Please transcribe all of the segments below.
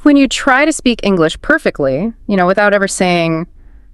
When you try to speak English perfectly, without ever saying,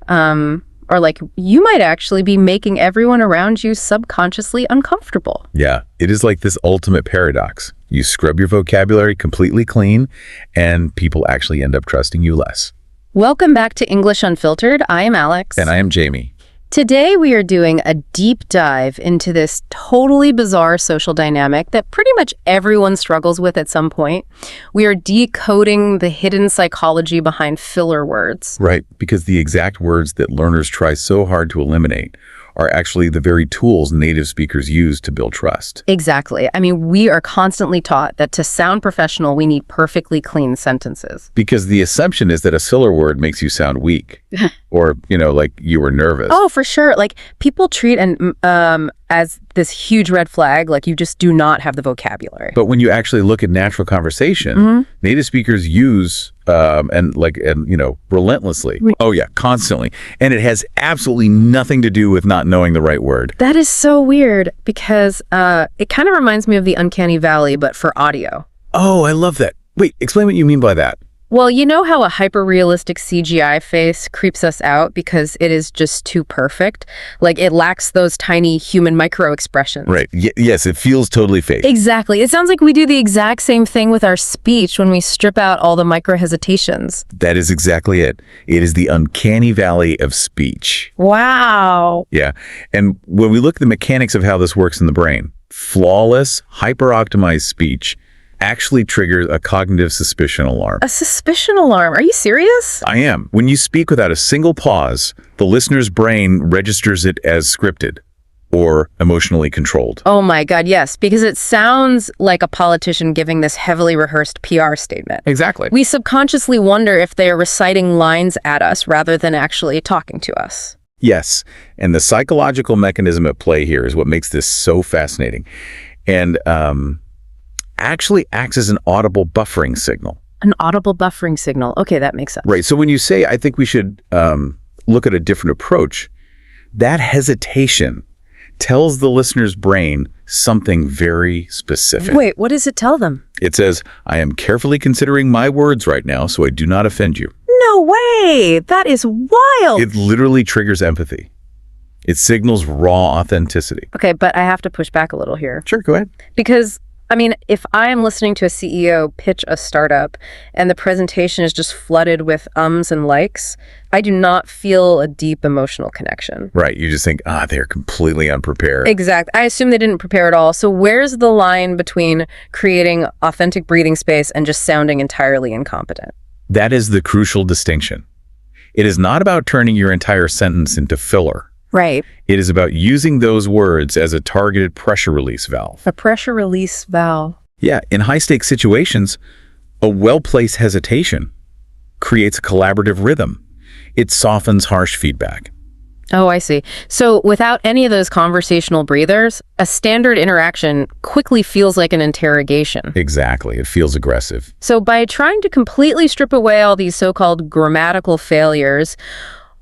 or like, you might actually be making everyone around you subconsciously uncomfortable. Yeah, it is like this ultimate paradox. You scrub your vocabulary completely clean, and people actually end up trusting you less. Welcome back to English Unfiltered. I am Alex. And I am Jamie. Today we are doing a deep dive into this totally bizarre social dynamic that pretty much everyone struggles with at some point. We are decoding the hidden psychology behind filler words. Right, because the exact words that learners try so hard to eliminate are actually the very tools native speakers use to build trust. Exactly. I mean, we are constantly taught that to sound professional, we need perfectly clean sentences. Because the assumption is that a filler word makes you sound weak or, like you were nervous. Oh, for sure. Like, people treat as this huge red flag, like you just do not have the vocabulary. But when you actually look at natural conversation, native speakers use relentlessly. Oh yeah, constantly. And it has absolutely nothing to do with not knowing the right word. That is so weird because it kind of reminds me of the uncanny valley, but for audio. Oh, I love that. Wait, explain what you mean by that. Well, you know how a hyper-realistic CGI face creeps us out because it is just too perfect? Like, it lacks those tiny human micro-expressions. Right. Yes, it feels totally fake. Exactly. It sounds like we do the exact same thing with our speech when we strip out all the micro-hesitations. That is exactly it. It is the uncanny valley of speech. Wow. Yeah. And when we look at the mechanics of how this works in the brain, flawless, hyper-optimized speech actually triggers a cognitive suspicion alarm. A suspicion alarm? Are you serious? I am. When you speak without a single pause, the listener's brain registers it as scripted or emotionally controlled. Oh my God, yes, because it sounds like a politician giving this heavily rehearsed PR statement. Exactly. We subconsciously wonder if they are reciting lines at us rather than actually talking to us. Yes, and the psychological mechanism at play here is what makes this so fascinating. And actually acts as an audible buffering signal. An audible buffering signal. Okay, that makes sense. Right. So when you say, I think we should look at a different approach, that hesitation tells the listener's brain something very specific. Wait, what does it tell them? It says, I am carefully considering my words right now so I do not offend you. No way! That is wild! It literally triggers empathy. It signals raw authenticity. Okay, but I have to push back a little here. Sure, go ahead. Because if I am listening to a CEO pitch a startup and the presentation is just flooded with ums and likes, I do not feel a deep emotional connection. Right. You just think, they're completely unprepared. Exactly. I assume they didn't prepare at all. So where's the line between creating authentic breathing space and just sounding entirely incompetent? That is the crucial distinction. It is not about turning your entire sentence into filler. Right. It is about using those words as a targeted pressure release valve. A pressure release valve. Yeah, in high-stakes situations, a well-placed hesitation creates a collaborative rhythm. It softens harsh feedback. Oh, I see. So without any of those conversational breathers, a standard interaction quickly feels like an interrogation. Exactly. It feels aggressive. So by trying to completely strip away all these so-called grammatical failures,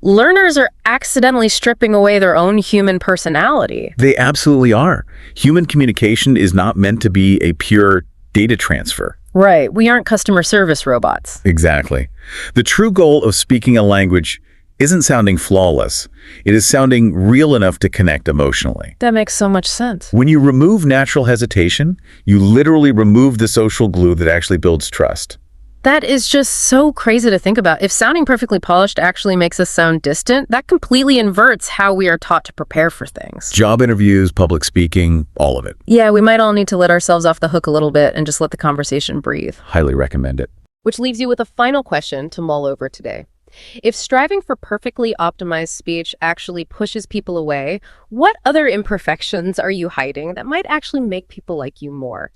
learners are accidentally stripping away their own human personality. They absolutely are. Human communication is not meant to be a pure data transfer. Right. We aren't customer service robots. Exactly. The true goal of speaking a language isn't sounding flawless. It is sounding real enough to connect emotionally. That makes so much sense. When you remove natural hesitation, you literally remove the social glue that actually builds trust. That is just so crazy to think about. If sounding perfectly polished actually makes us sound distant, that completely inverts how we are taught to prepare for things. Job interviews, public speaking, all of it. Yeah, we might all need to let ourselves off the hook a little bit and just let the conversation breathe. Highly recommend it. Which leaves you with a final question to mull over today. If striving for perfectly optimized speech actually pushes people away, what other imperfections are you hiding that might actually make people like you more?